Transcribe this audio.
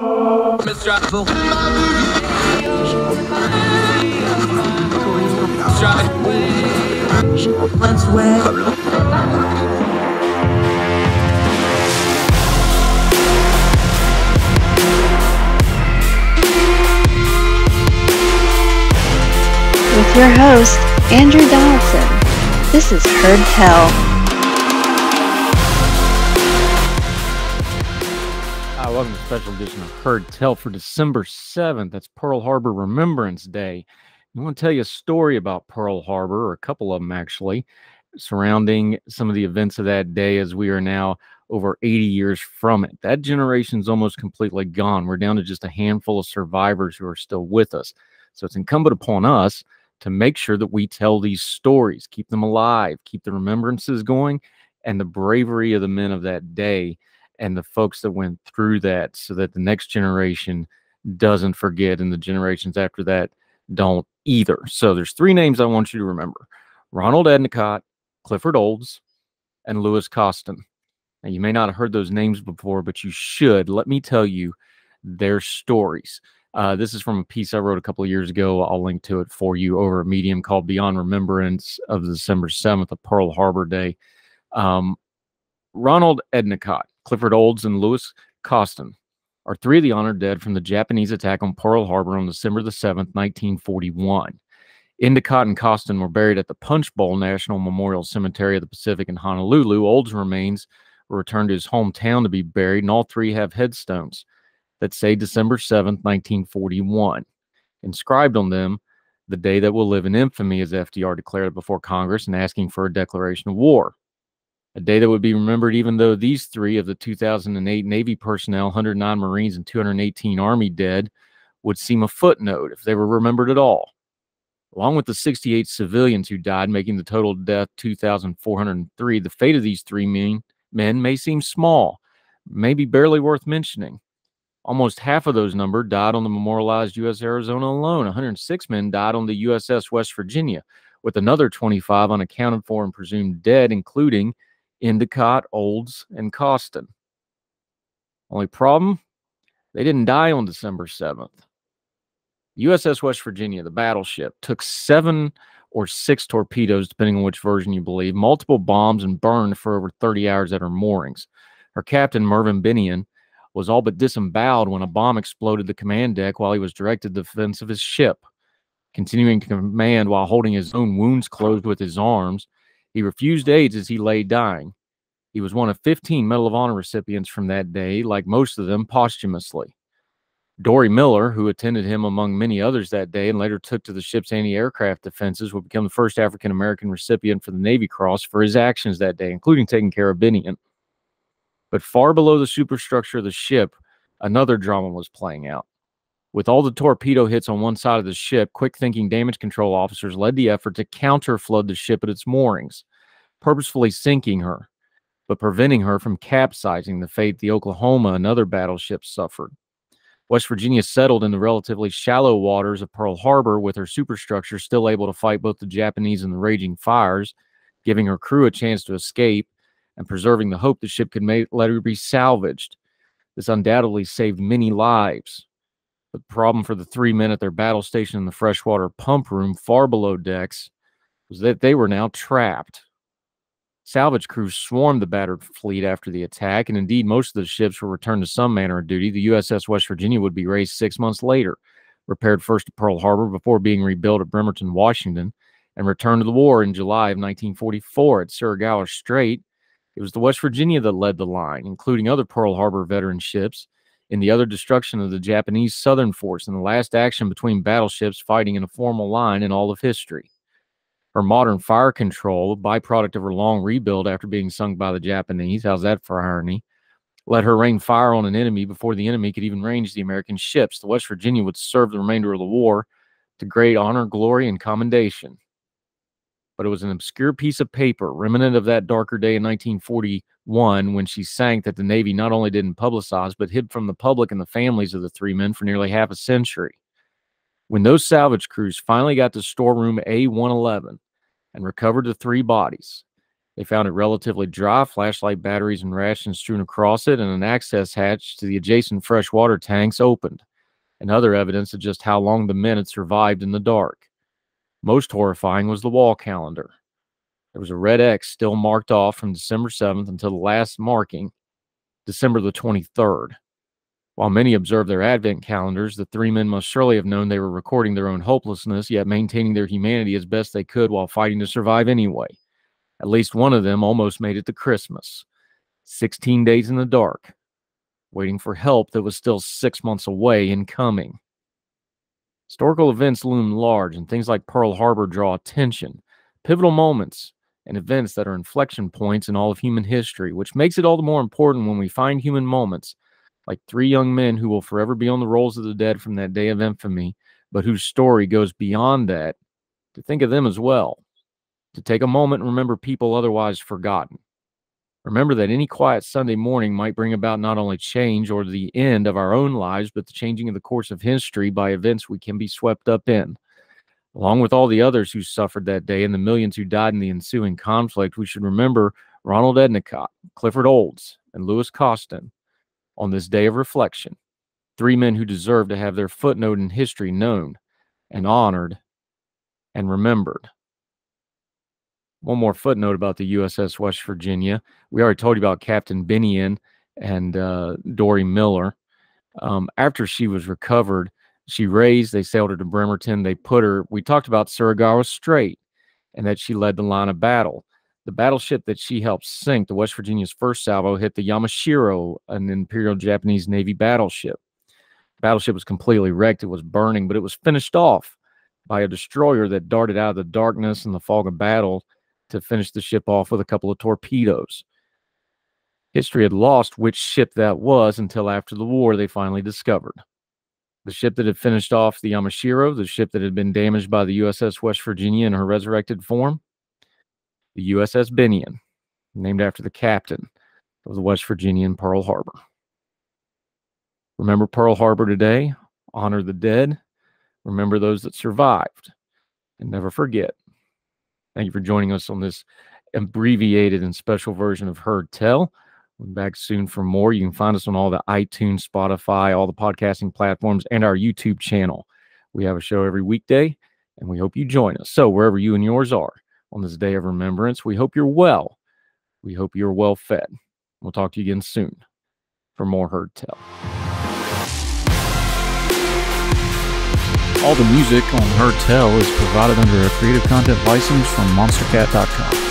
With your host, Andrew Donaldson. This is Heard Tell. Welcome to a special edition of Heard Tell for December 7th. That's Pearl Harbor Remembrance Day. I want to tell you a story about Pearl Harbor, or a couple of them actually, surrounding some of the events of that day, as we are now over 80 years from it. That generation's almost completely gone. We're down to just a handful of survivors who are still with us. So it's incumbent upon us to make sure that we tell these stories, keep them alive, keep the remembrances going, and the bravery of the men of that day and the folks that went through that, so that the next generation doesn't forget and the generations after that don't either. So there's three names I want you to remember: Ronald Endicott, Clifford Olds, and Lewis Costin. Now, you may not have heard those names before, but you should. Let me tell you their stories. This is from a piece I wrote a couple of years ago. I'll link to it for you over at Medium, called Beyond Remembrance of December 7th, of Pearl Harbor Day. Ronald Endicott, Clifford Olds, and Lewis Costin are three of the honored dead from the Japanese attack on Pearl Harbor on December the 7th, 1941. Endicott and Costin were buried at the Punch Bowl National Memorial Cemetery of the Pacific in Honolulu. Olds' remains were returned to his hometown to be buried, and all three have headstones that say December 7th, 1941. Inscribed on them, "The day that will live in infamy," as FDR declared before Congress, and asking for a declaration of war. A day that would be remembered even though these three of the 2008 Navy personnel, 109 Marines, and 218 Army dead, would seem a footnote if they were remembered at all. Along with the 68 civilians who died, making the total death 2,403, the fate of these three men may seem small, maybe barely worth mentioning. Almost half of those numbered died on the memorialized U.S. Arizona alone. 106 men died on the USS West Virginia, with another 25 unaccounted for and presumed dead, including Endicott, Olds, and Costin. Only problem? They didn't die on December 7th. USS West Virginia, the battleship, took 7 or 6 torpedoes, depending on which version you believe, multiple bombs, and burned for over 30 hours at her moorings. Her captain, Mervyn Binion, was all but disemboweled when a bomb exploded the command deck while he was directed the defense of his ship. Continuing to command while holding his own wounds closed with his arms, he refused aids as he lay dying. He was one of 15 Medal of Honor recipients from that day, like most of them posthumously. Dory Miller, who attended him among many others that day and later took to the ship's anti-aircraft defenses, would become the first African-American recipient for the Navy Cross for his actions that day, including taking care of Binion. But far below the superstructure of the ship, another drama was playing out. With all the torpedo hits on one side of the ship, quick-thinking damage control officers led the effort to counter-flood the ship at its moorings, purposefully sinking her, but preventing her from capsizing, the fate the Oklahoma and other battleships suffered. West Virginia settled in the relatively shallow waters of Pearl Harbor, with her superstructure still able to fight both the Japanese and the raging fires, giving her crew a chance to escape and preserving the hope the ship could let her be salvaged. This undoubtedly saved many lives. But the problem for the three men at their battle station in the freshwater pump room far below decks was that they were now trapped. Salvage crews swarmed the battered fleet after the attack, and indeed most of the ships were returned to some manner of duty. The USS West Virginia would be raised 6 months later, repaired first at Pearl Harbor before being rebuilt at Bremerton, Washington, and returned to the war in July of 1944 at Surigao Strait. It was the West Virginia that led the line, including other Pearl Harbor veteran ships, in the other destruction of the Japanese Southern Force, and the last action between battleships fighting in a formal line in all of history. Her modern fire control, a byproduct of her long rebuild after being sunk by the Japanese, how's that for irony, let her rain fire on an enemy before the enemy could even range the American ships. The West Virginia would serve the remainder of the war to great honor, glory, and commendation. But it was an obscure piece of paper, remnant of that darker day in 1941 when she sank, that the Navy not only didn't publicize, but hid from the public and the families of the three men for nearly half a century. When those salvage crews finally got to storeroom A111 and recovered the three bodies, They found it relatively dry, flashlight batteries and rations strewn across it, and an access hatch to the adjacent freshwater tanks opened, and other evidence of just how long the men had survived in the dark. Most horrifying was the wall calendar. There was a red X still marked off from December 7th until the last marking, December the 23rd. While many observed their advent calendars, the three men must surely have known they were recording their own hopelessness, yet maintaining their humanity as best they could while fighting to survive anyway. At least one of them almost made it to Christmas. 16 days in the dark, waiting for help that was still 6 months away and coming. Historical events loom large, and things like Pearl Harbor draw attention. Pivotal moments and events that are inflection points in all of human history, which makes it all the more important when we find human moments like three young men who will forever be on the rolls of the dead from that day of infamy, but whose story goes beyond that, to think of them as well. To take a moment and remember people otherwise forgotten. Remember that any quiet Sunday morning might bring about not only change or the end of our own lives, but the changing of the course of history by events we can be swept up in. Along with all the others who suffered that day and the millions who died in the ensuing conflict, we should remember Ronald Endicott, Clifford Olds, and Lewis Costin on this day of reflection. Three men who deserve to have their footnote in history known and honored and remembered. One more footnote about the USS West Virginia. We already told you about Captain Binion and Dory Miller. After she was recovered, they sailed her to Bremerton. We talked about Suragawa Strait and that she led the line of battle. The battleship that she helped sink, the West Virginia's first salvo, hit the Yamashiro, an Imperial Japanese Navy battleship. The battleship was completely wrecked. It was burning, but it was finished off by a destroyer that darted out of the darkness and the fog of battle to finish the ship off with a couple of torpedoes. History had lost which ship that was until after the war they finally discovered. The ship that had finished off the Yamashiro, the ship that had been damaged by the USS West Virginia in her resurrected form, the USS Binion, named after the captain of the West Virginia in Pearl Harbor. Remember Pearl Harbor today, honor the dead, remember those that survived, and never forget. Thank you for joining us on this abbreviated and special version of Heard Tell. We'll be back soon for more. You can find us on all the iTunes, Spotify, all the podcasting platforms, and our YouTube channel. We have a show every weekday, and we hope you join us. So wherever you and yours are on this day of remembrance, we hope you're well. We hope you're well fed. We'll talk to you again soon for more Heard Tell. All the music on Heard Tell is provided under a Creative Content license from monstercat.com.